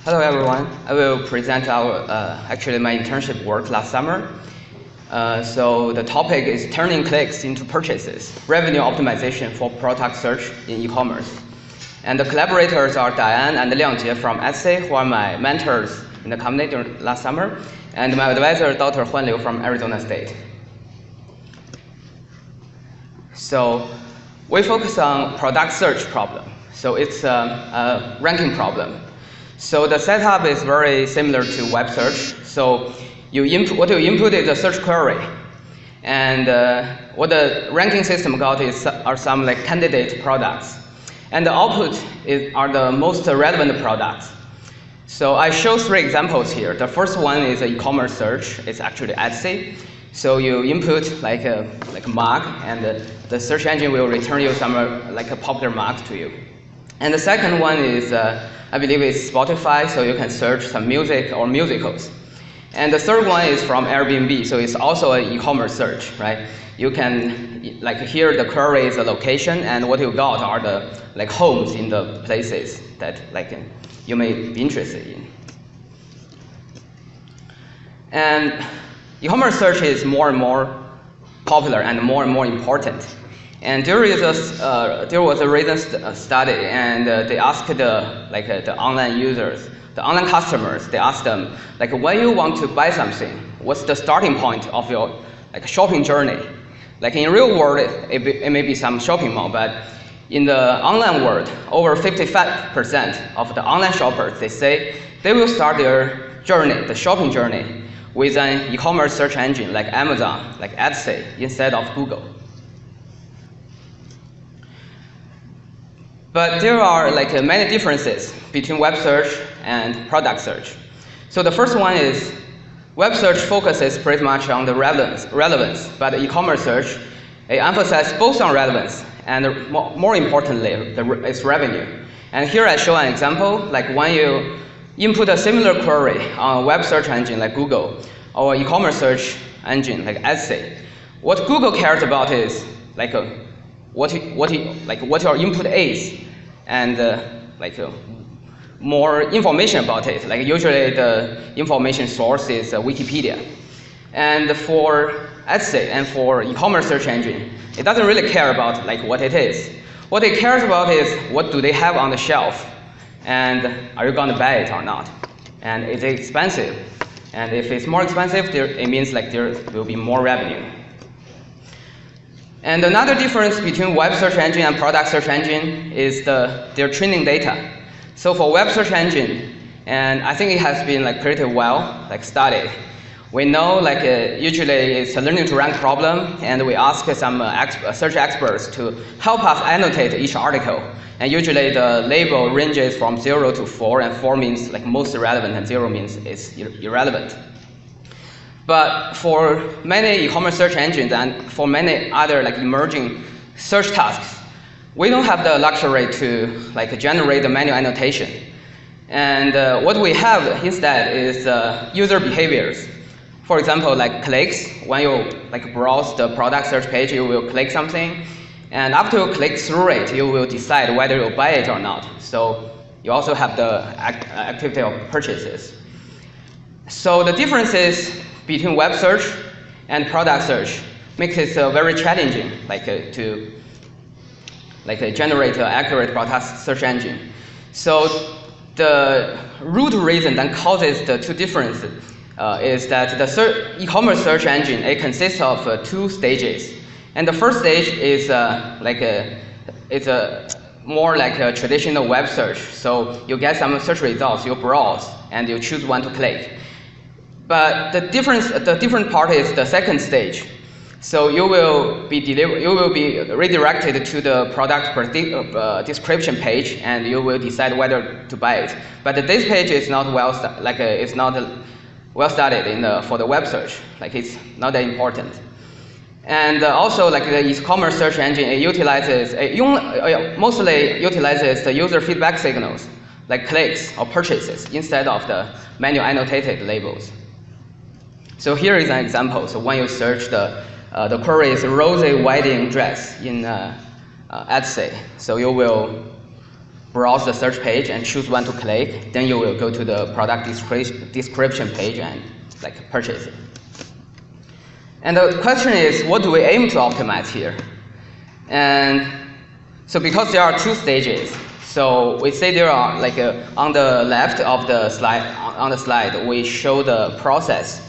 Hello everyone. I will present our actually my internship work last summer. So the topic is turning clicks into purchases, revenue optimization for product search in e-commerce. And the collaborators are Diane and Liang Wu from S.I.G., who are my mentors in the company during last summer, and my advisor, Dr. Huan Liu from Arizona State. So we focus on product search problem. So it's a ranking problem. So the setup is very similar to web search. So what you input is a search query, and what the ranking system got are some like candidate products, and the output are the most relevant products. So I show 3 examples here. The first one is an e-commerce search. It's actually Etsy. So you input like a mug, and the search engine will return you some like a popular mug to you. And the second one is I believe it's Spotify, so you can search some music or musicals. And the third one is from Airbnb, so it's also an e-commerce search, right? You can, like here the query is the location, and what you got are the like homes in the places that like you may be interested in. And e-commerce search is more and more popular and more important. And there was a recent study, and they asked the online users, the online customers, they asked them, like, when you want to buy something, what's the starting point of your like shopping journey? Like in real world, it may be some shopping mall, but in the online world, over 55% of the online shoppers, they say they will start their journey, the shopping journey, with an e-commerce search engine like Amazon, like Etsy, instead of Google. But there are like many differences between web search and product search. So the first one is web search focuses pretty much on the relevance, but e-commerce search emphasizes both on relevance and more importantly, its revenue. And here I show an example, like when you input a similar query on a web search engine like Google or e-commerce search engine like Etsy, what Google cares about is like what your input is, and more information about it. Like usually the information source is Wikipedia. And for Etsy and for e-commerce search engine, it doesn't really care about like what it is. What it cares about is what do they have on the shelf, and are you going to buy it or not? And is it expensive? And if it's more expensive, it means like there will be more revenue. And another difference between web search engine and product search engine is their training data. So for web search engine, and I think it has been like pretty well like studied. We know like usually it's a learning to rank problem, and we ask some search experts to help us annotate each article. And usually the label ranges from 0 to 4, and 4 means like most relevant, and 0 means it's irrelevant. But for many e-commerce search engines and for many other like emerging search tasks, we don't have the luxury to like generate the manual annotation. And what we have instead is user behaviors. For example, like clicks. When you like browse the product search page, you will click something, and after you click through it, you will decide whether you'll buy it or not. So you also have the activity of purchases. So the differences between web search and product search makes it very challenging, to generate an accurate product search engine. So the root reason that causes the two differences is that the e-commerce search engine, it consists of 2 stages. And the first stage is more like a traditional web search. So you get some search results, you browse, and you choose one to click. But the different part is the second stage. So you will be redirected to the product description page, and you will decide whether to buy it. But this page is not it's not well studied for the web search. Like it's not that important. And also like the e-commerce search engine, it mostly utilizes the user feedback signals, like clicks or purchases, instead of the manual annotated labels. So here is an example. So when you search the query is rosy wedding dress in Etsy, so you will browse the search page and choose one to click. Then you will go to the product description page and like purchase it. And the question is, what do we aim to optimize here? And so because there are two stages, so we say there are like on the left of the slide, we show the process.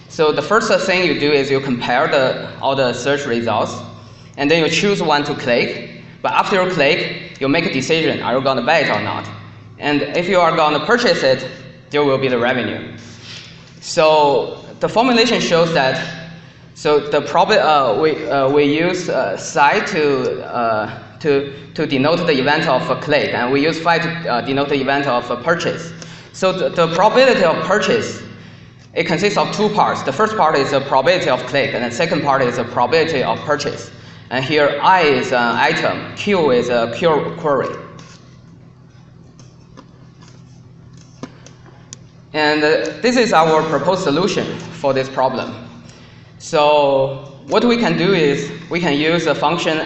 So the first thing you do is you compare all the search results, and then you choose one to click. But after you click, you make a decision, are you going to buy it or not? And if you are going to purchase it, there will be the revenue. So the formulation shows that, so the we use psi to denote the event of a click, and we use phi to denote the event of a purchase. So the probability of purchase, it consists of two parts. The first part is the probability of click, and the second part is the probability of purchase. And here I is an item, Q is a query. And this is our proposed solution for this problem. So what we can do is we can use a function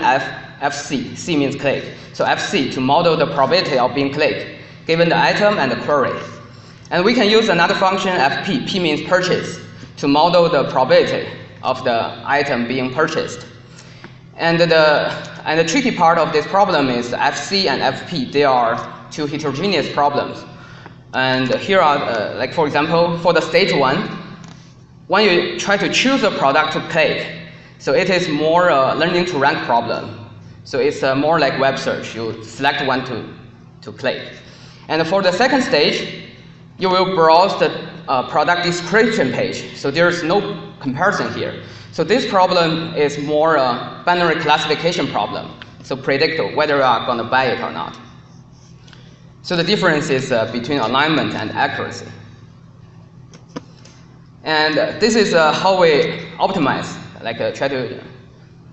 fc, c means click. So fc to model the probability of being clicked, given the item and the query. And we can use another function fp, p means purchase, to model the probability of the item being purchased. And the tricky part of this problem is fc and fp, they are two heterogeneous problems. And here are, like for example, for the stage 1, when you try to choose a product to click, so it is more learning to rank problem. So it's more like web search. You select one to click. And for the second stage, you will browse the product description page. So there's no comparison here. So this problem is more a binary classification problem. So predict whether you are going to buy it or not. So the difference is between alignment and accuracy. And this is how we optimize, like try to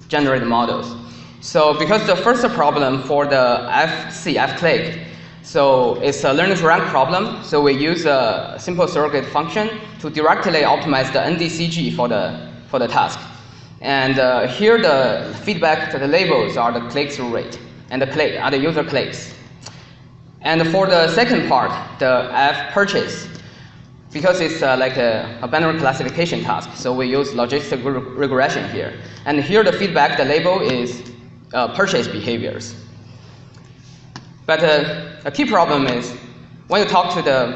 generate models. So because the first problem for the f-click, so it's a learning to rank problem. So we use a simple surrogate function to directly optimize the NDCG for the task. And here the feedback to the labels are the click-through rate, and the click are the user clicks. And for the second part, the f purchase, because it's like a binary classification task, so we use logistic regression here. And here the feedback, the label is purchase behaviors. But a key problem is when you talk to the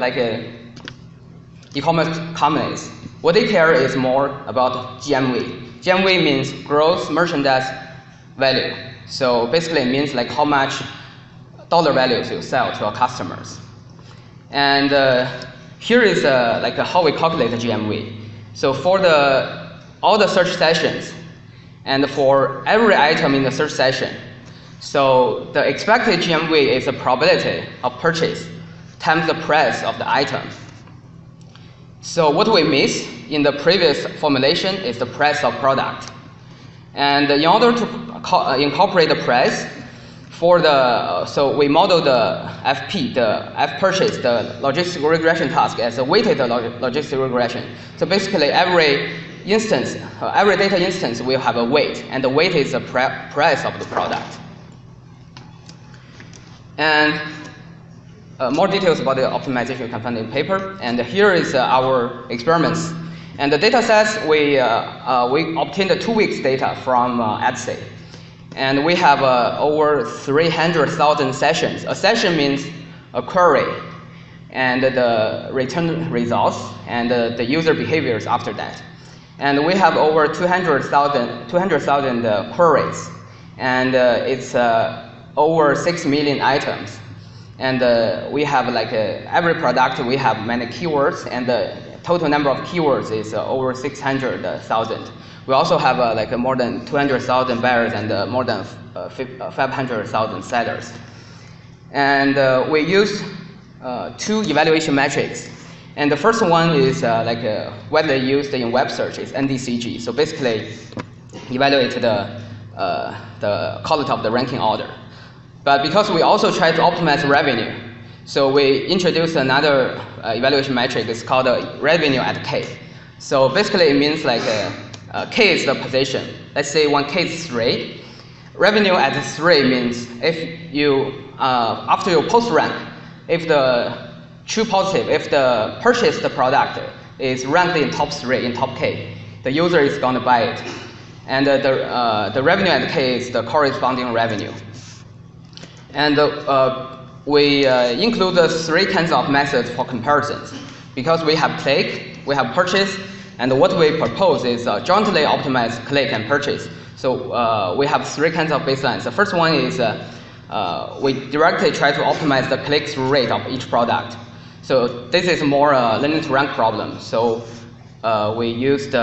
e-commerce companies, what they care is more about GMV. GMV means gross merchandise value. So basically it means like how much dollar values you sell to our customers. And here is how we calculate the GMV. So for all the search sessions, and for every item in the search session, so the expected GMV is the probability of purchase times the price of the item. So what we miss in the previous formulation is the price of product. And in order to incorporate the price, so we model the FP, the F purchase, the logistic regression task as a weighted logistic regression. So basically every instance, every data instance will have a weight, and the weight is the price of the product. And more details about the optimization you can find in the paper. And here is our experiments. And the data sets, we obtained the 2 weeks data from Etsy. And we have over 300,000 sessions. A session means a query, and the return results, and the user behaviors after that. And we have over 200,000 queries, and it's over 6 million items. And we have every product, we have many keywords, and the total number of keywords is over 600,000. We also have more than 200,000 buyers and more than 500,000 sellers. And we use 2 evaluation metrics. And the first one is widely used in web search is NDCG. So basically, evaluate the quality of the ranking order. But because we also try to optimize revenue, so we introduced another evaluation metric. It's called revenue at K. So basically, it means K is the position. Let's say when K is 3, revenue at 3 means if you after you post rank, if the true positive, if the purchased product is ranked in top 3, in top K, the user is going to buy it. And the revenue at K is the corresponding revenue. And we include the 3 kinds of methods for comparisons. Because we have click, we have purchase, and what we propose is jointly optimize click and purchase. So we have 3 kinds of baselines. The first one is we directly try to optimize the click-through rate of each product. So this is more a learning to rank problem. So we used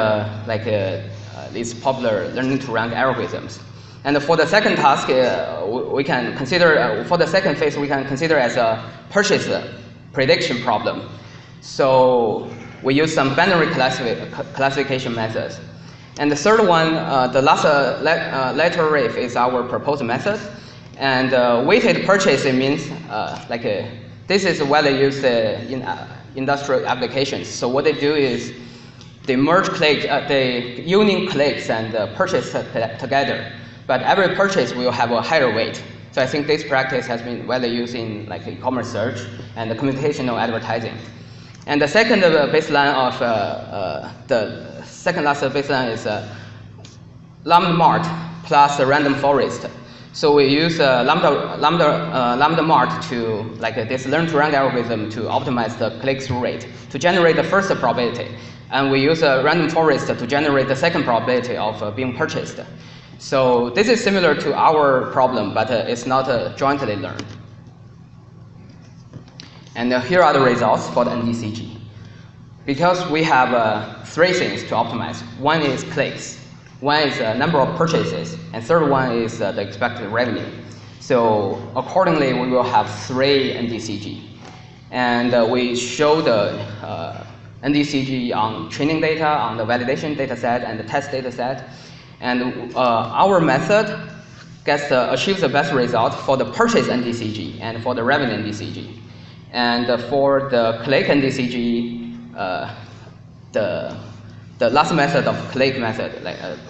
these popular learning to rank algorithms. And for the second task, we can consider, for the second phase, we can consider as a purchase prediction problem. So we use some binary classification methods. And the third one, the last letter rate is our proposed method. And weighted purchase, it means this is what they use in industrial applications. So what they do is they merge click, they union clicks and purchase together. But every purchase will have a higher weight. So I think this practice has been widely used in e-commerce search and communicational advertising. And the second baseline of the second last baseline is lambda mart plus a random forest. So we use lambda mart to this learn to rank algorithm to optimize the click-through rate to generate the first probability, and we use a random forest to generate the second probability of being purchased. So this is similar to our problem, but it's not jointly learned. And here are the results for the NDCG. Because we have 3 things to optimize. One is clicks, one is number of purchases, and third one is the expected revenue. So accordingly, we will have 3 NDCG. And we show the NDCG on training data, on the validation data set, and the test data set. And our method achieves the best result for the purchase NDCG and for the revenue NDCG. And for the click NDCG, the last method of click method,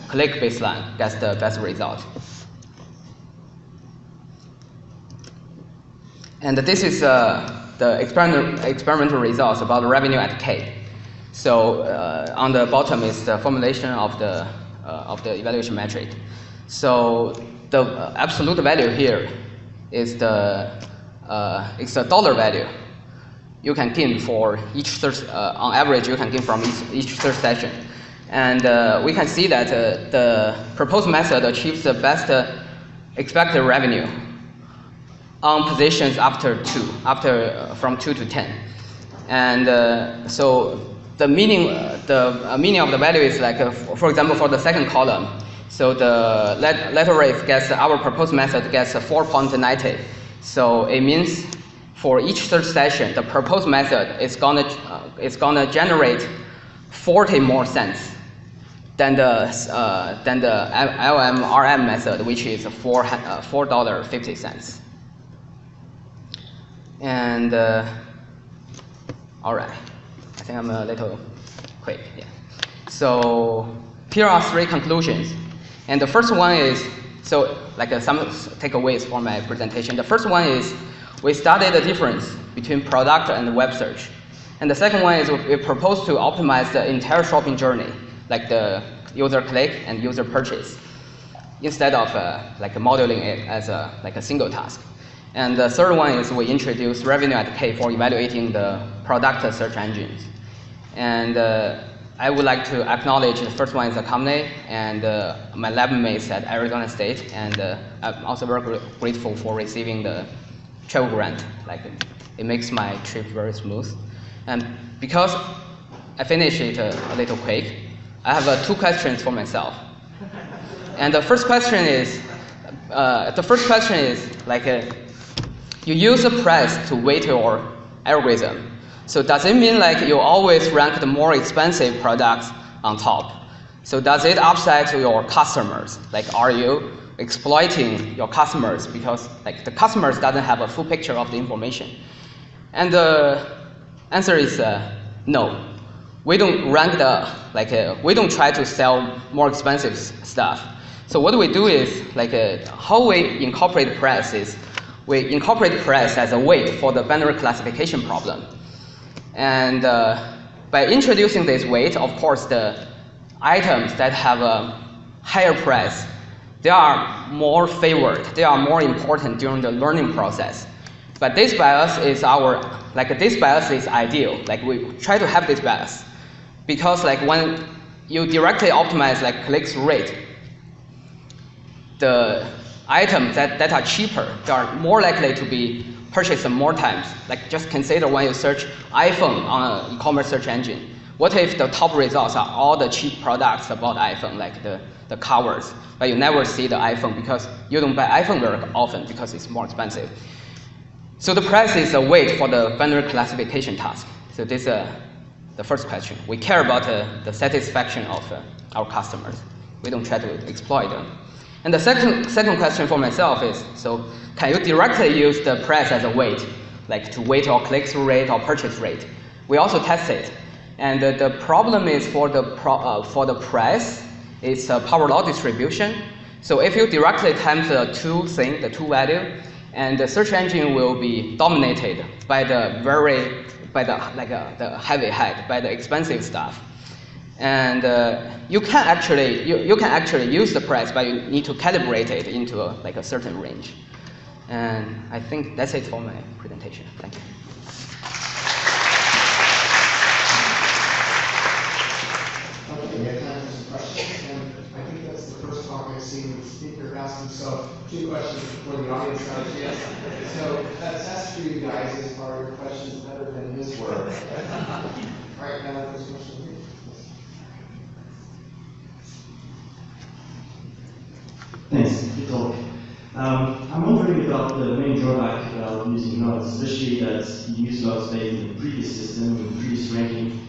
click baseline, gets the best result. And this is the experimental results about the revenue at K. So on the bottom is the formulation of the evaluation metric. So the absolute value here is it's the dollar value you can gain for each search. On average, you can gain from each search session. And we can see that the proposed method achieves the best expected revenue on positions from 2 to 10. And so the meaning of the value is for example, for the second column. So the letter rate gets, our proposed method gets 4.90. So it means for each search session, the proposed method is gonna generate 40 more cents than the LMRM method, which is $4.50. And all right, I think I'm a little quick. Yeah. So here are 3 conclusions, and the first one is some takeaways for my presentation. The first one is we studied the difference between product and web search, and the second one is we propose to optimize the entire shopping journey, like the user click and user purchase, instead of modeling it as a single task. And the third one is we introduce revenue at K for evaluating the product search engines. And I would like to acknowledge the first one is the company and my lab mates at Arizona State. And I'm also very grateful for receiving the travel grant. It makes my trip very smooth. And because I finished it a little quick, I have 2 questions for myself. And the first question is, you use a price to weight your algorithm. So does it mean you always rank the more expensive products on top? So does it upside to your customers? Are you exploiting your customers because the customers doesn't have a full picture of the information? And the answer is no. We don't rank we don't try to sell more expensive stuff. So what we do is how we incorporate price is we incorporate price as a weight for the binary classification problem. And by introducing this weight, of course, the items that have a higher price, they are more favored, they are more important during the learning process. But this bias is this bias is ideal. Like we try to have this bias because like when you directly optimize like click-through rate, the items that are cheaper, they are more likely to be purchased more times. Like just consider when you search iPhone on an e-commerce search engine. What if the top results are all the cheap products about iPhone, like the covers, but you never see the iPhone because you don't buy iPhone very often because it's more expensive. So the price is a weight for the binary classification task. So this is the first question. We care about the satisfaction of our customers. We don't try to exploit them. And the second question for myself is, so can you directly use the price as a weight, like to weight or click-through rate or purchase rate? We also test it. And the problem is for the price, it's a power law distribution. So if you directly times the two value, and the search engine will be dominated by the heavy head, by the expensive stuff. And you can actually use the price, but you need to calibrate it into a certain range. And I think that's it for my presentation. Thank you. Okay, we have time for some questions, and I think that's the first talk I've seen the speaker asking. So, 2 questions before the audience starts. Yes. So, that test for you guys is, are your questions better than his work? All right, now first question here. Thanks. Good talk. I'm wondering about the main drawback of using logs, especially that you use logs based in the previous system, in the previous ranking.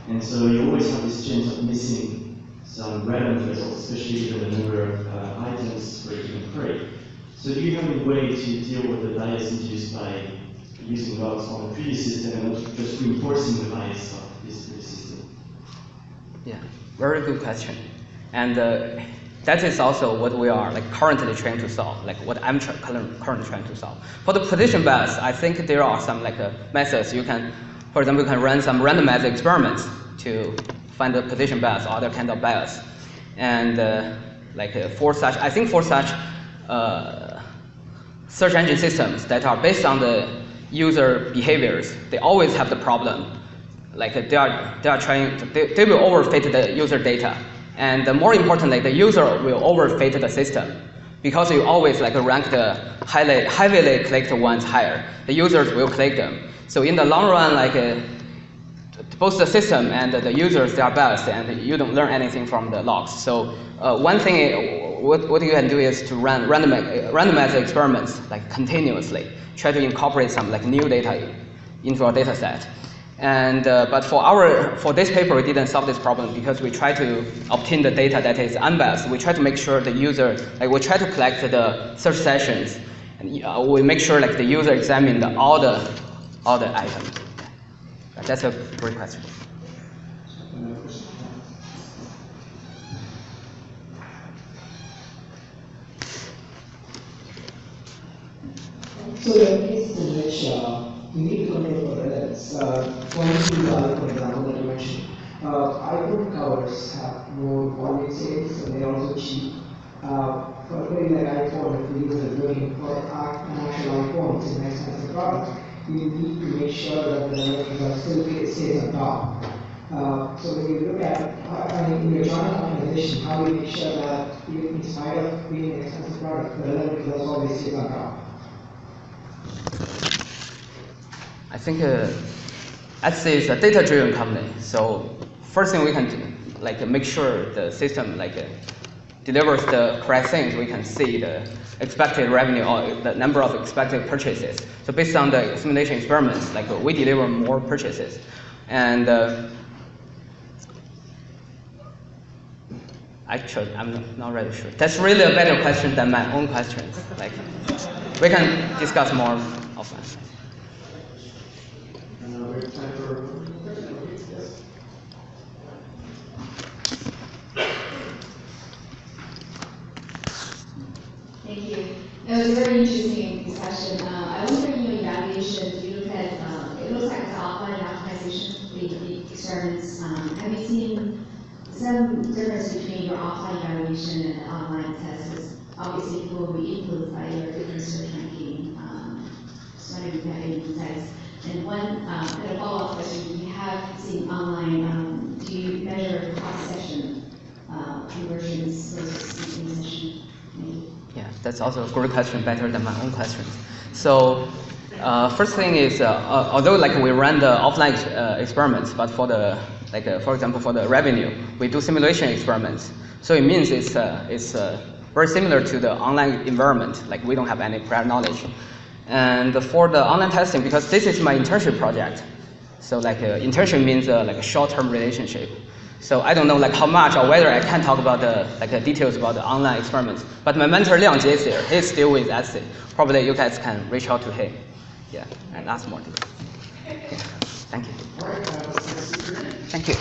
And so you always have this chance of missing some relevant results, especially given the number of items for a given query. So do you have any way to deal with the bias induced by using logs on the previous system and not just reinforcing the bias of this system? Yeah, very good question. And that is also what we are currently trying to solve, like what I'm currently trying to solve. For the position bias, I think there are some methods you can. For example, you can run some randomized experiments to find the position bias or other kind of bias. And for such search engine systems that are based on the user behaviors, they always have the problem. They will overfit the user data. And more importantly, the user will overfit the system. Because you always rank the heavily clicked ones higher, the users will click them. So in the long run, both the system and the users, they are biased, and you don't learn anything from the logs. So one thing, what you can do is to run randomized experiments continuously. Try to incorporate some new data into our data set. And but for this paper, we didn't solve this problem because we try to obtain the data that is unbiased. We try to make sure the user, we try to collect the search sessions, and we make sure the user examined all the items. That's a great question. So there are cases in which you need to control for relevance. One is for example, that you mentioned. iPhone covers have more volume sales, and they're also cheap. For a query like iPhone, if the user is looking for an actual iPhone, it's an expensive product, you need to make sure that the results still stays on top. So when you look at, in your joint optimization, how do you make sure that even in spite of being an expensive product, the relevant results always stays on top? I think SC is a data-driven company. So first thing we can do, make sure the system delivers the correct things. We can see the expected revenue or the number of expected purchases. So based on the simulation experiments, we deliver more purchases. And actually, I'm not really sure. That's really a better question than my own questions. We can discuss more offline. We have time for yes. Thank you. It was a very interesting discussion. question. I wonder in your evaluation, if you look at, it looks like it's offline optimization, the experiments. Have you seen some difference between your offline evaluation and the online tests? Obviously, people will be influenced by your different search ranking. Just wondering if you have any insights. And one kind of follow-up question: you have seen online, do you measure cross-session conversions versus in session? Yeah, that's also a great question, better than my own questions. So, first thing is, although like we run the offline experiments, but for the for example, for the revenue, we do simulation experiments. So it means it's very similar to the online environment. Like we don't have any prior knowledge. And for the online testing, because this is my internship project, so like internship means like a short-term relationship. So I don't know like how much or whether I can talk about the details about the online experiments. But my mentor Liang Wu is there. He's still with SC. Probably you guys can reach out to him. Yeah, and ask more details. Yeah. Thank you. All right, Thank you.